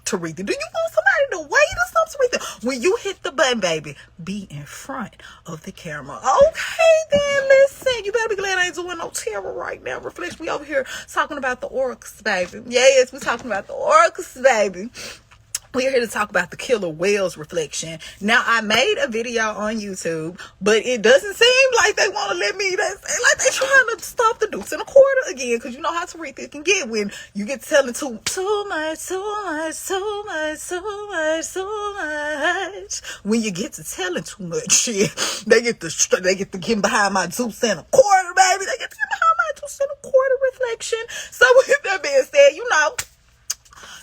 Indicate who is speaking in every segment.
Speaker 1: Taretha. Do you want somebody to wait or something, Taretha? When you hit the button, baby, be in front of the camera. Okay, then, listen. You better be glad I ain't doing no terror right now. Reflection, we over here talking about the orcas, baby. Yes, we talking about the orcas, baby. We're here to talk about the killer whales, Reflection. Now, I made a video on YouTube, but it doesn't seem like they want to let me, like they trying to stop the deuce and a quarter again, because you know how Taretha can get when you get telling too much. When you get to telling too much shit, they get to get behind my deuce and a quarter, baby. They get to get behind my deuce and a quarter, Reflection. So with that being said, you know,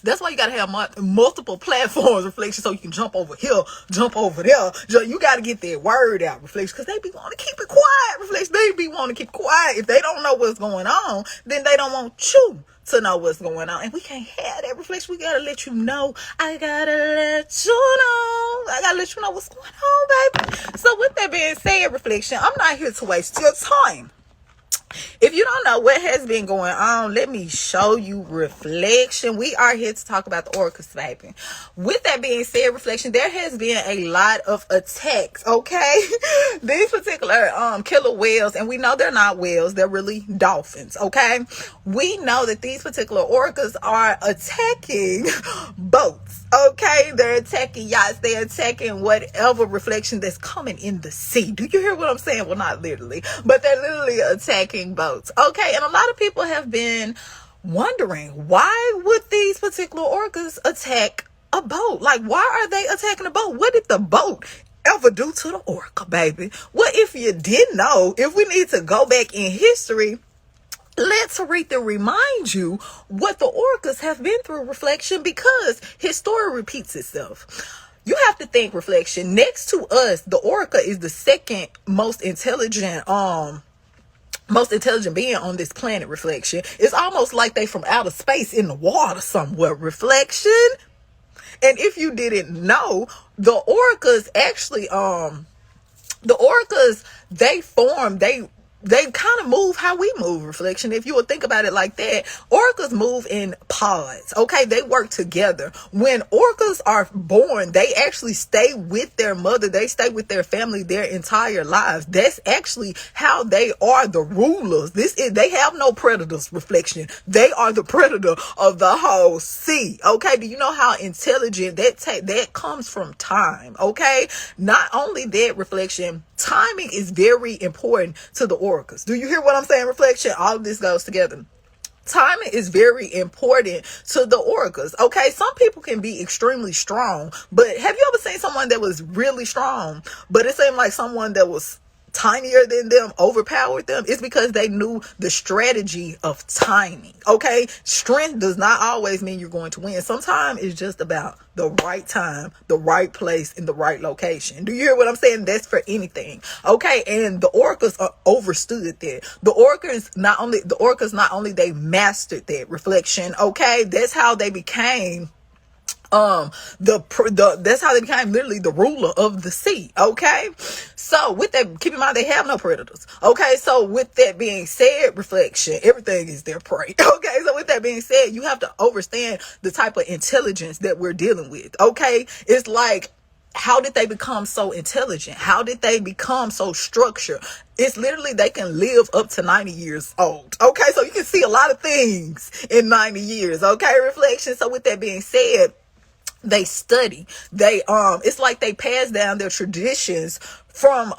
Speaker 1: that's why you gotta have multiple platforms, Reflection, so you can jump over here, jump over there. You gotta get that word out, Reflection, because they be wanting to keep it quiet, Reflection. They be wanting to keep quiet. If they don't know what's going on, then they don't want you to know what's going on. And we can't have that, Reflection. We gotta let you know. I gotta let you know. I gotta let you know what's going on, baby. So with that being said, Reflection, I'm not here to waste your time. If you don't know what has been going on, let me show you, Reflection. We are here to talk about the orcas, baby. With that being said, Reflection, there has been a lot of attacks, okay? These particular killer whales, and we know they're not whales, they're really dolphins, okay? We know that these particular orcas are attacking boats, okay? They're attacking yachts, they're attacking whatever, Reflection, that's coming in the sea. Do you hear what I'm saying? Well, not literally, but they're literally attacking boats, okay? And a lot of people have been wondering, why would these particular orcas attack a boat? Like, why are they attacking a boat? What did the boat ever do to the orca, baby? Well, if you didn't know, if we need to go back in history, let Taretha remind you what the orcas have been through, Reflection, because his story repeats itself. You have to think, Reflection, next to us, the orca is the second most intelligent being on this planet, Reflection. It's almost like they from outer space in the water somewhere, Reflection. And if you didn't know, the orcas actually, they kind of move how we move, Reflection. If you would think about it like that, orcas move in pods, okay? They work together. When orcas are born, they actually stay with their mother. They stay with their family their entire lives. That's actually how they are the rulers. They have no predators, Reflection. They are the predator of the whole sea, okay? Do you know how intelligent that comes from time, okay? Not only that, Reflection, timing is very important to the orcas. Do you hear what I'm saying, Reflection? All of this goes together. Timing is very important to the orcas, okay? Some people can be extremely strong, but have you ever seen someone that was really strong, but it seemed like someone that was tinier than them overpowered them? It's because they knew the strategy of timing, okay? Strength does not always mean you're going to win. Sometimes it's just about the right time, the right place, and the right location. Do you hear what I'm saying? That's for anything, okay? And the orcas overstood that. The orcas not only they mastered that, Reflection, okay? That's how they became that's how they became literally the ruler of the sea, okay? So with that, keep in mind, they have no predators, okay? So with that being said, Reflection, everything is their prey, okay? So with that being said, you have to understand the type of intelligence that we're dealing with, okay? It's like, how did they become so intelligent? How did they become so structured? It's literally, they can live up to 90 years old, okay? So you can see a lot of things in 90 years, okay, Reflection? So with that being said, they study. It's like they pass down their traditions from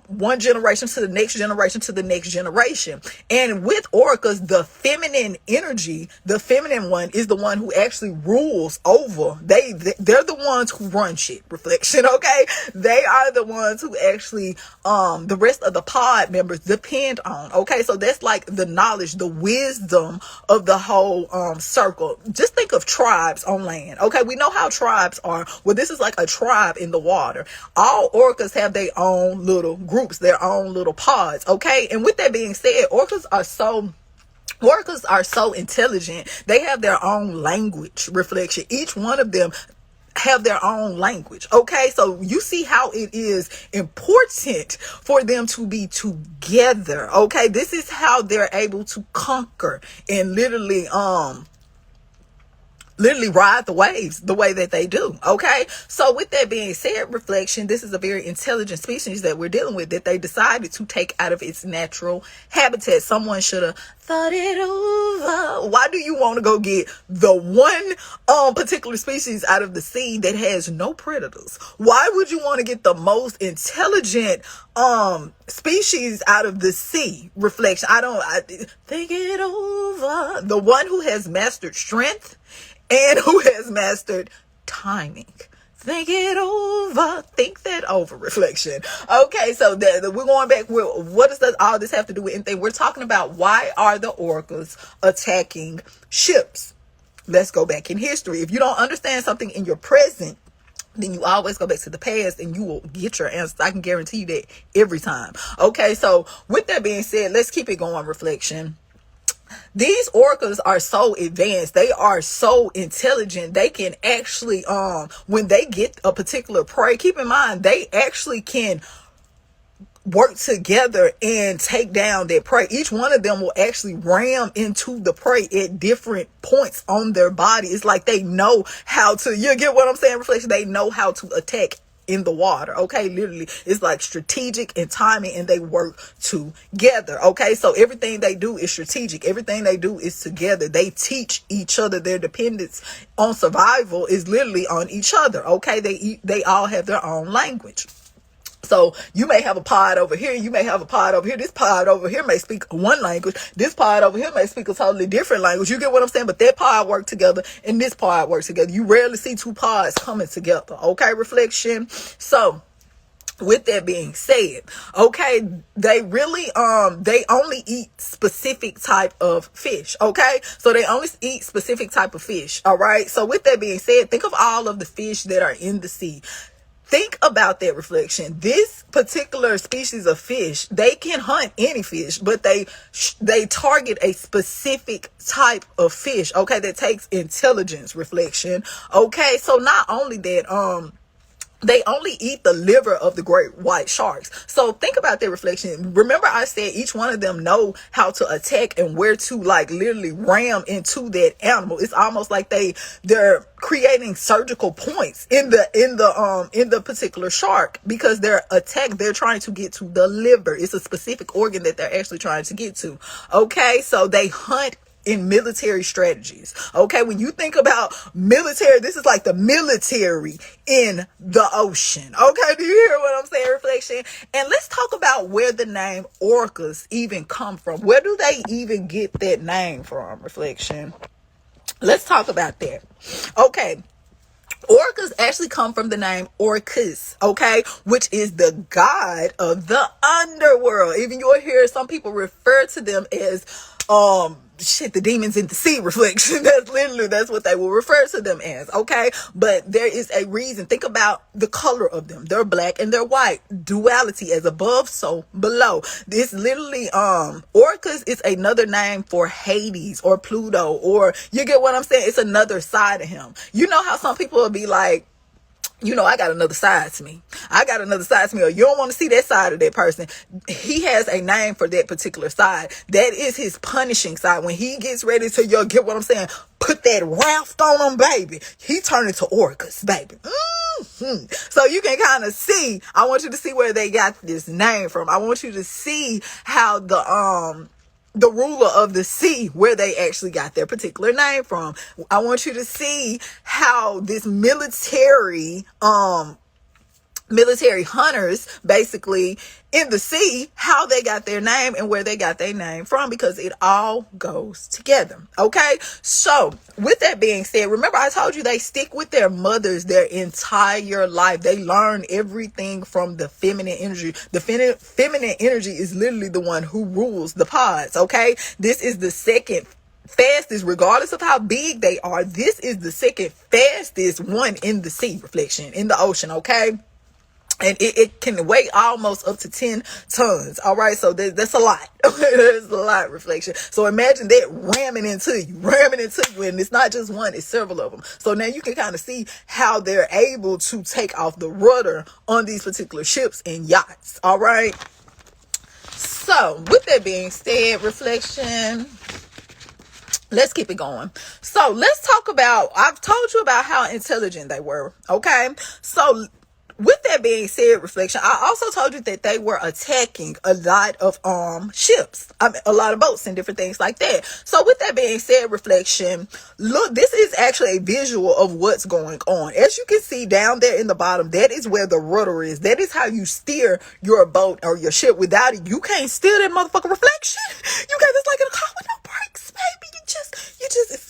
Speaker 1: one generation to the next generation to the next generation. And with orcas, the feminine energy, the feminine one is the one who actually rules over. They're the ones who run shit, Reflection, okay? They are the ones who actually the rest of the pod members depend on, okay? So that's like the knowledge, the wisdom of the whole circle. Just think of tribes on land, okay? We know how tribes are. Well, this is like a tribe in the water. All orcas have their own little groups, their own little pods, okay? And with that being said, orcas are so intelligent. They have their own language, Reflection. Each one of them have their own language, okay? So you see how it is important for them to be together, okay? This is how they're able to conquer and literally literally ride the waves the way that they do. Okay, so with that being said, reflection, this is a very intelligent species that we're dealing with, that they decided to take out of its natural habitat. Someone should have thought it over. Why do you want to go get the one particular species out of the sea that has no predators? Why would you want to get the most intelligent species out of the sea? Reflection, I think it over. The one who has mastered strength and who has mastered timing. Think it over. Think that over, reflection. Okay, so we're going back. What does all this have to do with anything? We're talking about, why are the orcas attacking ships? Let's go back in history. If you don't understand something in your present, then you always go back to the past and you will get your answers. I can guarantee you that every time. Okay, so with that being said, let's keep it going, reflection. These orcas are so advanced. They are so intelligent. They can actually, when they get a particular prey, keep in mind, they actually can work together and take down their prey. Each one of them will actually ram into the prey at different points on their body. It's like they know how to, you get what I'm saying, reflection? They know how to attack in the water. Okay, literally, it's like strategic and timing, and they work together. Okay, so everything they do is strategic. Everything they do is together. They teach each other. Their dependence on survival is literally on each other. Okay, they all have their own language. So you may have a pod over here, you may have a pod over here. This pod over here may speak one language. This pod over here may speak a totally different language. You get what I'm saying? But that pod work together and this pod works together. You rarely see two pods coming together. Okay, reflection. So with that being said, okay, they really they only eat specific type of fish. Okay, so they only eat specific type of fish. All right, so with that being said, think of all of the fish that are in the sea. Think about that, reflection. This particular species of fish, they can hunt any fish, but they target a specific type of fish, okay, that takes intelligence, reflection. Okay, so not only that, they only eat the liver of the great white sharks. So think about that, reflection. Remember, I said each one of them know how to attack and where to, like, literally ram into that animal. It's almost like they're creating surgical points in the particular shark, because they're trying to get to the liver. It's a specific organ that they're actually trying to get to. Okay, so they hunt in military strategies. Okay, when you think about military, this is like the military in the ocean. Okay, do you hear what I'm saying, reflection? And let's talk about where the name orcas even come from. Where do they even get that name from, reflection? Let's talk about that. Okay, orcas actually come from the name Orcas, okay, which is the god of the underworld. Even you'll hear some people refer to them as the demons in the sea, reflection. That's what they will refer to them as. Okay, but there is a reason. Think about the color of them. They're black and they're white. Duality, as above, so below. This literally, orcas is another name for Hades or Pluto, or you get what I'm saying? It's another side of him. You know how some people will be like, I got another side to me. I got another side to me. Or you don't want to see that side of that person. He has a name for that particular side. That is his punishing side. When he gets ready to, get what I'm saying? Put that raft on him, baby. He turned into orcas, baby. So you can kind of see, I want you to see where they got this name from. I want you to see how the ruler of the sea, where they actually got their particular name from. I want you to see how this military hunters, basically in the sea, how they got their name and where they got their name from, because it all goes together. Okay, so with that being said, remember I told you they stick with their mothers their entire life. They learn everything from the feminine energy. The feminine energy is literally the one who rules the pods. Okay, this is the second fastest, regardless of how big they are. This is the second fastest one in the sea, reflection, in the ocean. Okay, and it can weigh almost up to 10 tons. All right, so that's a lot. There's a lot, reflection. So imagine that ramming into you, and it's not just one, it's several of them. So now you can kind of see how they're able to take off the rudder on these particular ships and yachts. All right, so with that being said, reflection, Let's keep it going. So let's talk about, I've told you about how intelligent they were. Okay. So with that being said, reflection, I also told you that they were attacking a lot of ships, a lot of boats and different things like that. So with that being said, reflection, look, this is actually a visual of what's going on. As you can see down there in the bottom, that is where the rudder is. That is how you steer your boat or your ship. Without it, you can't steer that motherfucking reflection. You can't, it's like in a car with no brakes, baby.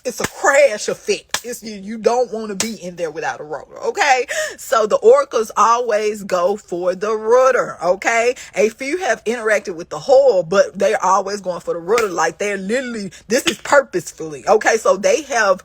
Speaker 1: It's a crash effect. You don't want to be in there without a rudder, okay? So the orcas always go for the rudder, okay? A few have interacted with the hull, but they're always going for the rudder. Like they're literally, this is purposefully, okay? So they have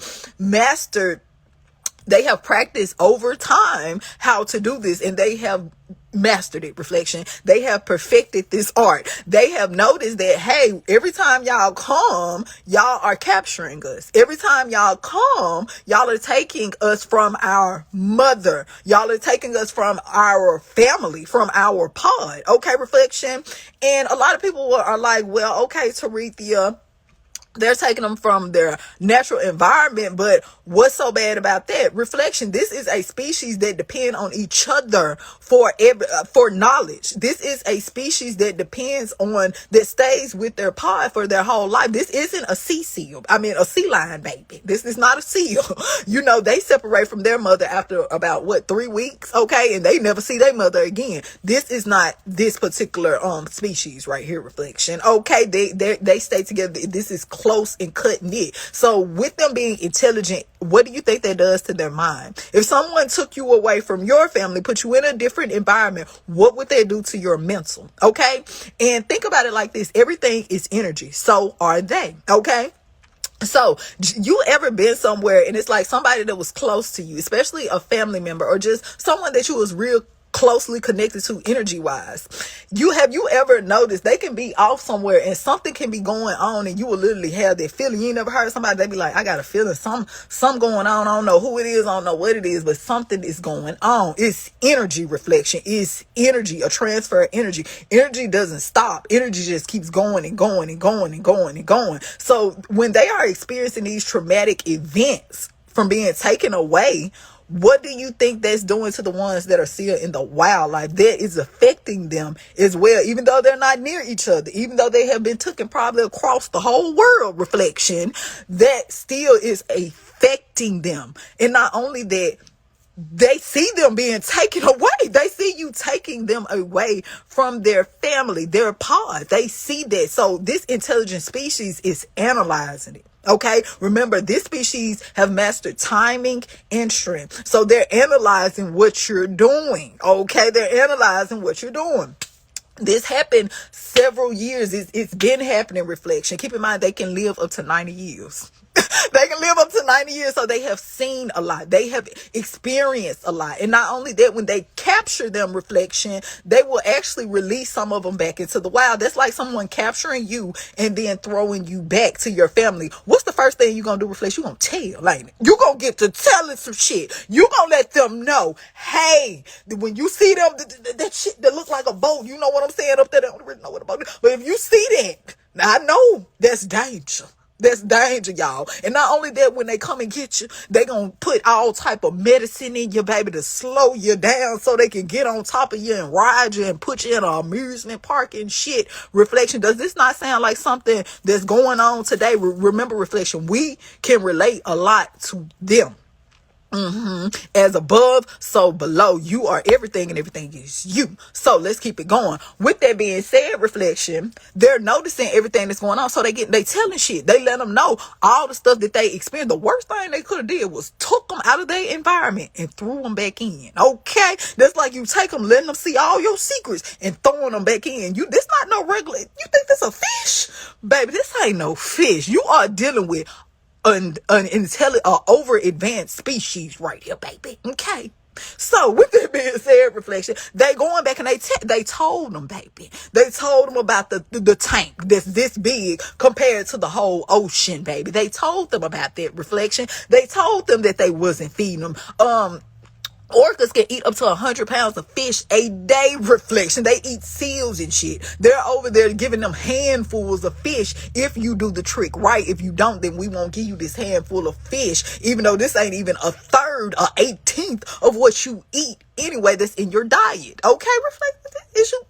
Speaker 1: practiced over time how to do this, and they have mastered it, reflection. They have perfected this art. They have noticed that, hey, every time y'all come, y'all are capturing us. Every time y'all come, y'all are taking us from our mother. Y'all are taking us from our family, from our pod. Okay, reflection. And a lot of people are like, well, okay, Tarethia, they're taking them from their natural environment, but what's so bad about that? Reflection, this is a species that depend on each other for knowledge. This is a species that that stays with their pod for their whole life. This isn't a a sea lion, baby. This is not a seal. They separate from their mother after about 3 weeks, okay? And they never see their mother again. This is not this particular species right here, reflection. Okay, they stay together. This is close and cut knit. So with them being intelligent, what do you think that does to their mind? If someone took you away from your family, put you in a different environment, what would they do to your mental? Okay. And think about it like this. Everything is energy. So are they. Okay. So you ever been somewhere and it's like somebody that was close to you, especially a family member or just someone that you was real closely connected to energy wise? Have you ever noticed they can be off somewhere and something can be going on and you will literally have that feeling? You ain't never heard somebody, they be like, I got a feeling some going on. I don't know who it is. I don't know what it is, but something is going on. It's energy, reflection. It's energy, a transfer of energy. Energy doesn't stop. Energy just keeps going and going and going and going and going. So when they are experiencing these traumatic events from being taken away, what do you think that's doing to the ones that are still in the wildlife? That is affecting them as well, even though they're not near each other, even though they have been taken probably across the whole world, reflection, that still is affecting them. And not only that, they see them being taken away. They see you taking them away from their family, their pod. They see that. So this intelligent species is analyzing it. Okay. Remember, this species have mastered timing and strength. So they're analyzing what you're doing. Okay. They're analyzing what you're doing. This happened several years. It's been happening, reflection. Keep in mind, they can live up to 90 years. They can live up to 90 years, so they have seen a lot. They have experienced a lot. And not only that, when they capture them, reflection, they will actually release some of them back into the wild. That's like someone capturing you and then throwing you back to your family. What's the first thing you're going to do, reflection? You're going to tell, ain't it? You're going to get to telling some shit. You're going to let them know, hey, when you see them, that shit that looks like a boat, you know what I'm saying up there? They don't really know what a boat is. But if you see that, I know that's danger. That's danger, y'all. And not only that, when they come and get you, they gonna put all type of medicine in you, baby, to slow you down so they can get on top of you and ride you and put you in an amusement park and shit. Reflection, does this not sound like something that's going on today? Remember, reflection, we can relate a lot to them. As above, so below. You are everything and everything is you. So let's keep it going. With that being said, reflection, they're noticing everything that's going on. So they telling shit. They let them know all the stuff that they experienced. The worst thing they could have did was took them out of their environment and threw them back in. Okay. That's like you take them, letting them see all your secrets and throwing them back in. This not no regular. You think this a fish? Baby, this ain't no fish. You are dealing with an over advanced species right here, baby. Okay. So with that being said, reflection, they going back and they told them, baby. They told them about the tank that's this big compared to the whole ocean, baby. They told them about that, reflection. They told them that they wasn't feeding them Orcas can eat up to 100 pounds of fish a day, reflection. They eat seals and shit. They're over there giving them handfuls of fish if you do the trick right. If you don't, then we won't give you this handful of fish, even though this ain't even a third or 18th of what you eat anyway that's in your diet. Okay, reflect.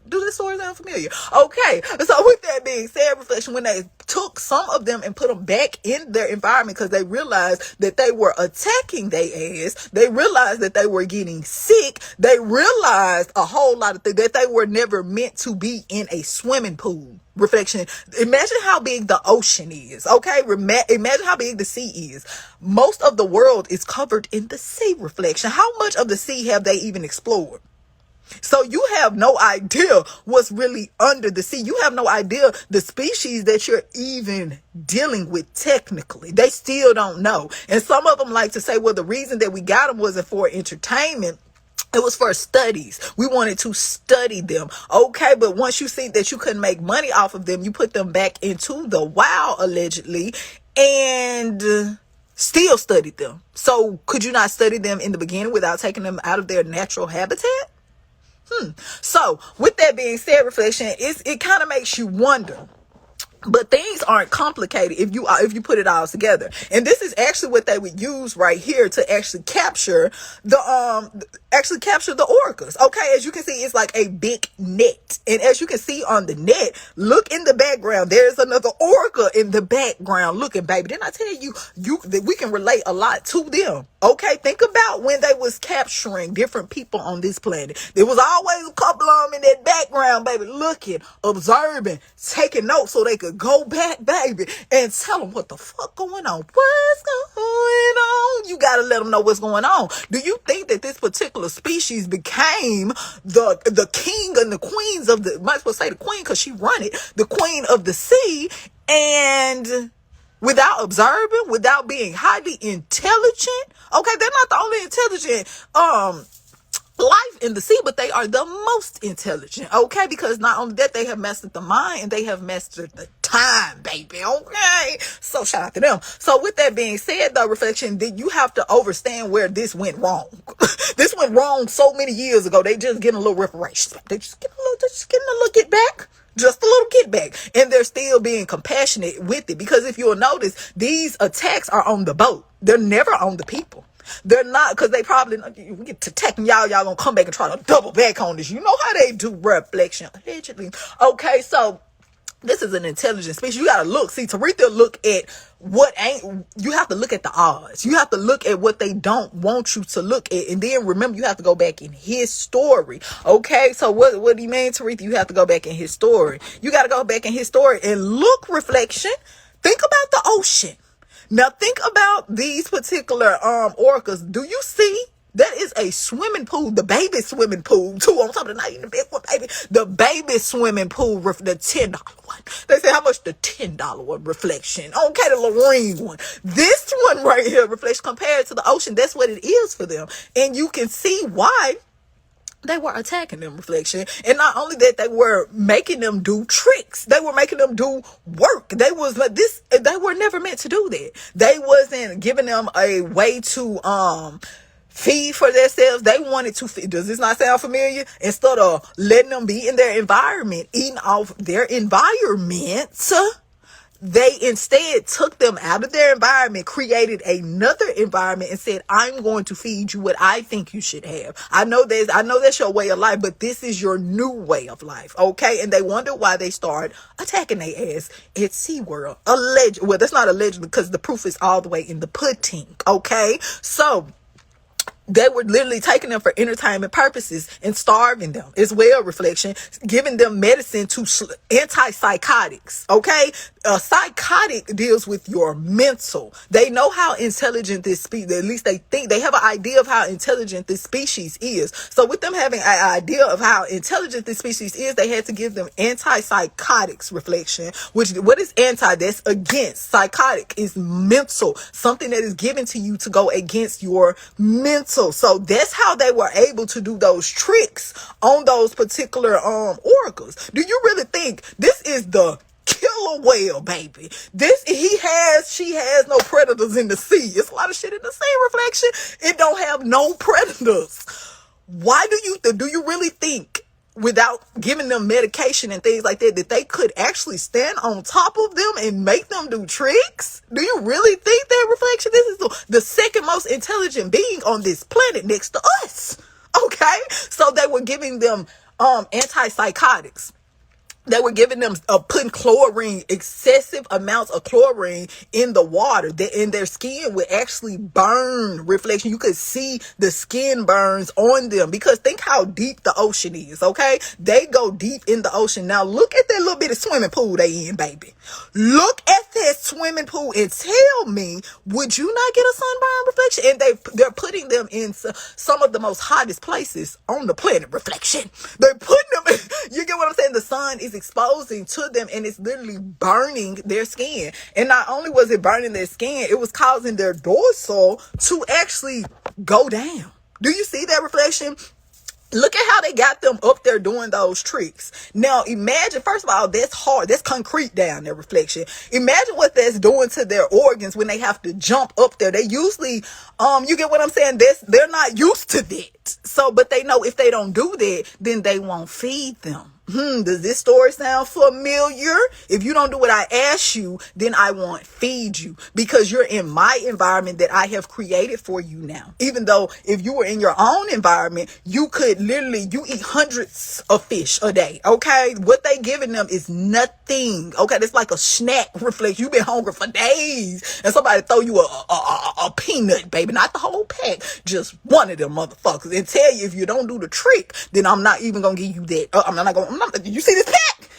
Speaker 1: Do this sound familiar? Okay, so with that being said, reflection, when they took some of them and put them back in their environment because they realized that they were attacking their ass, they realized that they were getting sick, they realized a whole lot of things, that they were never meant to be in a swimming pool. Reflection, imagine how big the ocean is, okay? Imagine how big the sea is. Most of the world is covered in the sea, reflection. How much of the sea have they even explored? So you have no idea what's really under the sea. You have no idea the species that you're even dealing with technically. They still don't know. And some of them like to say, well, the reason that we got them wasn't for entertainment. It was for studies. We wanted to study them. Okay, but once you see that you couldn't make money off of them, you put them back into the wild, allegedly, and still studied them. So could you not study them in the beginning without taking them out of their natural habitat? So with that being said, reflection, it kind of makes you wonder. But things aren't complicated if you put it all together. And this is actually what they would use right here to actually capture the orcas. Okay, as you can see, it's like a big net. And as you can see on the net, look in the background. There's another orca in the background looking, baby. Didn't I tell you that we can relate a lot to them? Okay, think about when they was capturing different people on this planet. There was always a couple of them in that background, baby, looking, observing, taking notes so they could go back, baby, and tell them what the fuck going on. What's going on? You got to let them know what's going on. Do you think that this particular species became the king and the queens of the, might as well say the queen because she run it, the queen of the sea, and without observing, without being highly intelligent? Okay, they're not the only intelligent life in the sea, but they are the most intelligent, okay? Because not only that, they have mastered the mind and they have mastered the time, baby, okay? So shout out to them. So with that being said, though, reflection, that you have to understand where this went wrong. This went wrong so many years ago. They just getting a little reparations. They just getting a little get back. Just a little get back. And they're still being compassionate with it. Because if you'll notice, these attacks are on the boat. They're never on the people. They're not, because they probably, we get to attacking y'all gonna come back and try to double back on this. You know how they do, reflection, allegedly. Okay, so this is an intelligent species. You gotta look. See, Taretha look at what ain't, you have to look at the odds. You have to look at what they don't want you to look at. And then remember, you have to go back in his story. Okay, so what do you mean, Taretha? You have to go back in his story. You gotta go back in his story and look, reflection. Think about the ocean. Now think about these particular orcas. Do you see? That is a swimming pool, the baby swimming pool, too. On top of the night, the big one, baby. The baby swimming pool, the $10 one. They say, how much the $10 one, reflection? Okay, the Lorraine one. This one right here, reflection, compared to the ocean, that's what it is for them. And you can see why they were attacking them, reflection. And not only that, they were making them do tricks. They were making them do work. They were never meant to do that. They wasn't giving them a way to feed for themselves. They wanted to feed. Does this not sound familiar? Instead of letting them be in their environment, eating off their environment, they instead took them out of their environment, created another environment, and said, I'm going to feed you what I think you should have. I know that's your way of life, but this is your new way of life. Okay. And they wonder why they start attacking their ass at SeaWorld. Well, that's not alleged because the proof is all the way in the pudding. Okay. So they were literally taking them for entertainment purposes and starving them as well, reflection, giving them medicine to antipsychotics. Okay. A psychotic deals with your mental. They know how intelligent this species, at least they think they have an idea of how intelligent this species is. So with them having an idea of how intelligent this species is, they had to give them antipsychotics, reflection, which what is anti? That's against. Psychotic is mental, something that is given to you to go against your mental. So that's how they were able to do those tricks on those particular orcas. Do you really think this is the killer killer whale, baby. She has no predators in the sea. It's a lot of shit in the sea, reflection. It don't have no predators. Why do you really think, without giving them medication and things like that, that they could actually stand on top of them and make them do tricks? Do you really think that, reflection? This is the second most intelligent being on this planet next to us. Okay? So they were giving them antipsychotics. They were giving them, putting chlorine, excessive amounts of chlorine in the water. And their skin would actually burn, reflection. You could see the skin burns on them, because think how deep the ocean is, okay? They go deep in the ocean. Now look at that little bit of swimming pool they in, baby. Look at that swimming pool and tell me, would you not get a sunburn, reflection? And they're putting them in some of the most hottest places on the planet, reflection. They're putting them in, you get what I'm saying? The sun is exposing to them, and it's literally burning their skin. And not only was it burning their skin, it was causing their dorsal to actually go down. Do you see that, reflection? Look at how they got them up there doing those tricks. Now imagine, first of all, that's hard. That's concrete down there, reflection. Imagine what that's doing to their organs when they have to jump up there. They usually, you get what I'm saying? They're not used to that. So, but they know if they don't do that, then they won't feed them. Does this story sound familiar? If you don't do what I ask you, then I won't feed you, because you're in my environment that I have created for you now. Even though if you were in your own environment, you could literally, you eat hundreds of fish a day. Okay. What they giving them is nothing. Okay. It's like a snack, reflection. You've been hungry for days and somebody throw you a peanut, baby, not the whole pack, just one of them motherfuckers, and tell you if you don't do the trick, then I'm not even going to give you that. I'm not going to. You see this pack?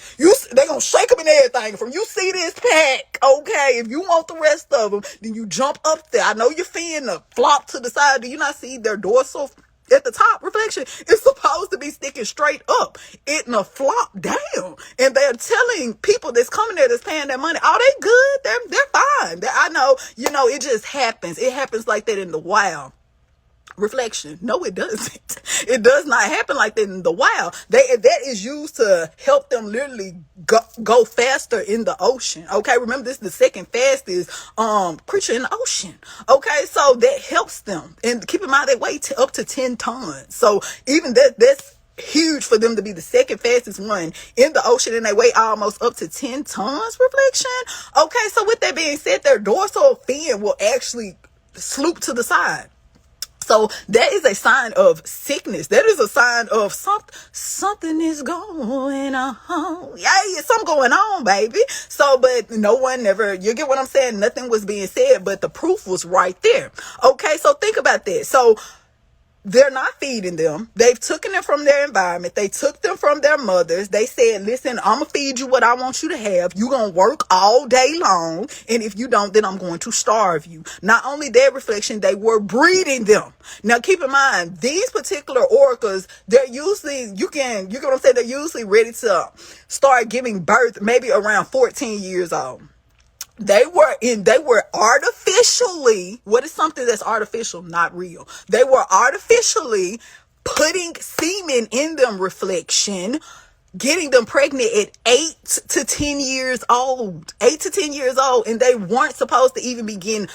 Speaker 1: They gonna shake them and everything. From you see this pack, okay? If you want the rest of them, then you jump up there. I know you're feeling the flop to the side. Do you not see their dorsal at the top, reflection? It's supposed to be sticking straight up. It a flop down. And they're telling people that's coming there, that's paying their money, oh, they good. They're fine. I know, it just happens. It happens like that in the wild. Reflection. No, it doesn't. It does not happen like that in the wild. That is used to help them literally go faster in the ocean. Okay, remember this is the second fastest creature in the ocean. Okay, so that helps them. And keep in mind they weigh up to 10 tons. So even that's huge for them to be the second fastest one in the ocean, and they weigh almost up to 10 tons, reflection. Okay, so with that being said, their dorsal fin will actually sloop to the side. So that is a sign of sickness. That is a sign of something is going on. Yeah, something going on, baby. So, but no one never, you get what I'm saying? Nothing was being said, but the proof was right there. Okay, so think about that. So they're not feeding them. They've taken them from their environment. They took them from their mothers. They said, listen, I'm going to feed you what I want you to have. You're going to work all day long. And if you don't, then I'm going to starve you. Not only that, reflection, they were breeding them. Now, keep in mind, these particular orcas, they're usually, you get what I'm saying? They're usually ready to start giving birth maybe around 14 years old. They were artificially, what is something that's artificial? Not real. They were artificially putting semen in them, reflection, getting them pregnant at 8 to 10 years old. 8 to 10 years old. And they weren't supposed to even begin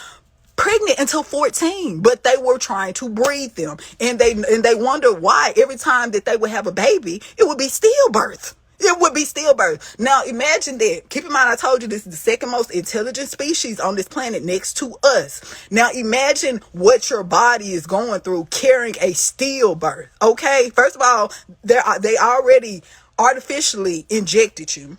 Speaker 1: pregnant until 14, but they were trying to breed them. And they wonder why every time that they would have a baby, it would be stillbirth. It would be stillbirth. Now, imagine that. Keep in mind, I told you this is the second most intelligent species on this planet next to us. Now, imagine what your body is going through carrying a stillbirth. Okay? First of all, they already artificially injected you.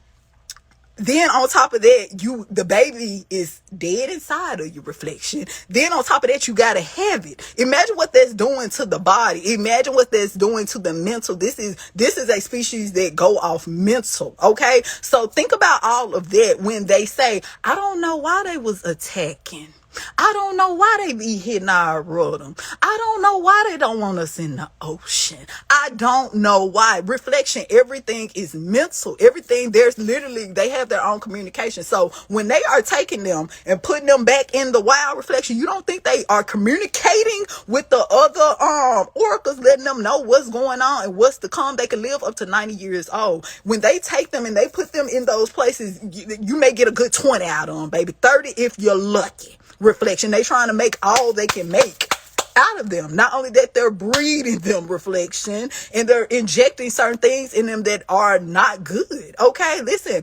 Speaker 1: Then on top of that, the baby is dead inside of your, reflection. Then on top of that, you got to have it. Imagine what that's doing to the body. Imagine what that's doing to the mental. This is a species that go off mental. Okay. So think about all of that when they say, I don't know why they was attacking. I don't know why they be hitting our rhythm. I don't know why they don't want us in the ocean. I don't know why. Reflection, everything is mental. Everything, there's literally, they have their own communication. So when they are taking them and putting them back in the wild, reflection, you don't think they are communicating with the other orcas, letting them know what's going on and what's to come? They can live up to 90 years old. When they take them and they put them in those places, you may get a good 20 out of them, baby. 30 if you're lucky. Reflection, they trying to make all they can make out of them. Not only that, they're breeding them, reflection, and they're injecting certain things in them that are not good. Okay, listen.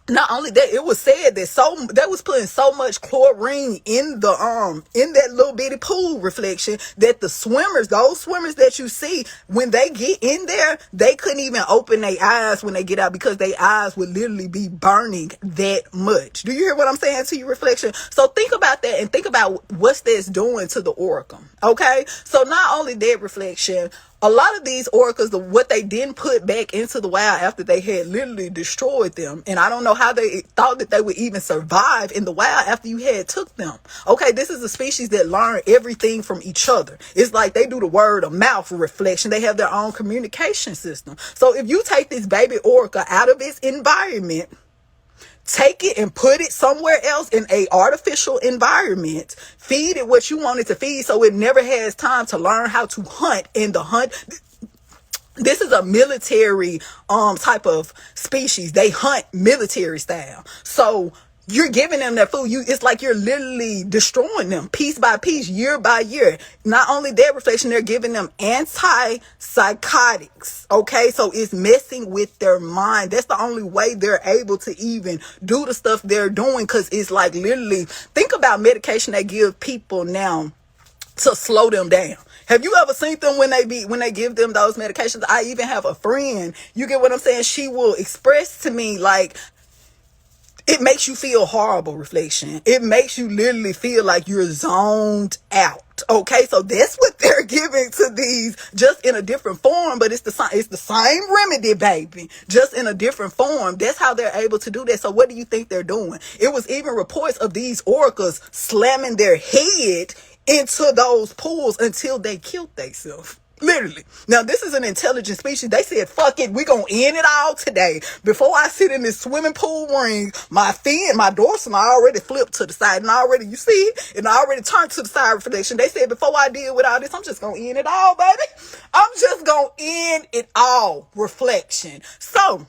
Speaker 1: Not only that, it was said that that was putting so much chlorine in that little bitty pool, reflection, that the swimmers, those swimmers that you see, when they get in there, they couldn't even open their eyes when they get out, because their eyes would literally be burning that much. Do you hear what I'm saying to you, reflection? So think about that, and think about what's this doing to the orca. Okay, so not only that, reflection, a lot of these orcas, what they didn't put back into the wild after they had literally destroyed them. And I don't know how they thought that they would even survive in the wild after you had took them. Okay, this is a species that learn everything from each other. It's like they do the word of mouth, reflection. They have their own communication system. So if you take this baby orca out of its environment, take it and put it somewhere else in a artificial environment, feed it what you want it to feed, so it never has time to learn how to hunt. And the hunt, this is a military type of species. They hunt military style. So you're giving them that food. It's like you're literally destroying them piece by piece, year by year. Not only that, reflection, they're giving them antipsychotics. Okay, so it's messing with their mind. That's the only way they're able to even do the stuff they're doing, because it's like literally, think about medication they give people now to slow them down. Have you ever seen them when they give them those medications? I even have a friend, you get what I'm saying? She will express to me like, it makes you feel horrible, reflection. It makes you literally feel like you're zoned out. Okay, so that's what they're giving to these, just in a different form, but it's the same remedy, baby, just in a different form. That's how they're able to do that. So what do you think they're doing? It was even reports of these orcas slamming their head into those pools until they killed themselves. Literally. Now, this is an intelligent species. They said, fuck it, we're going to end it all today. Before I sit in this swimming pool ring, my dorsum, I already flipped to the side, and you see it, and I already turned to the side, reflection. They said, before I deal with all this, I'm just going to end it all, baby. I'm just going to end it all, reflection. So,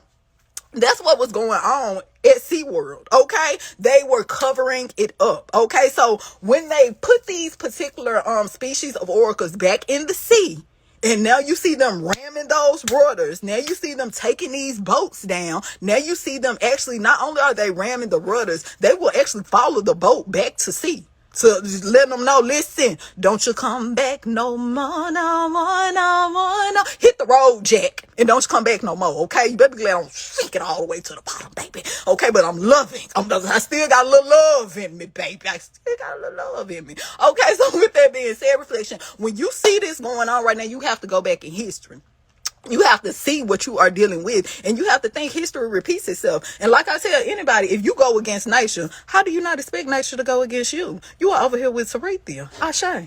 Speaker 1: that's what was going on at SeaWorld, okay? They were covering it up, okay? So, when they put these particular species of orcas back in the sea, and now you see them ramming those rudders. Now you see them taking these boats down. Now you see them actually, not only are they ramming the rudders, they will actually follow the boat back to sea. To let them know, listen, don't you come back no more, no more, no more, no. Hit the road, Jack, and don't you come back no more, okay? You better be glad I don't sink it all the way to the bottom, baby. Okay, but I'm loving. I still got a little love in me, baby. I still got a little love in me. Okay, so with that being said, reflection, when you see this going on right now, you have to go back in history. You have to see what you are dealing with, and you have to think history repeats itself. And like I tell anybody, if you go against nature, how do you not expect nature to go against you? You are over here with Sarathia. Ashe.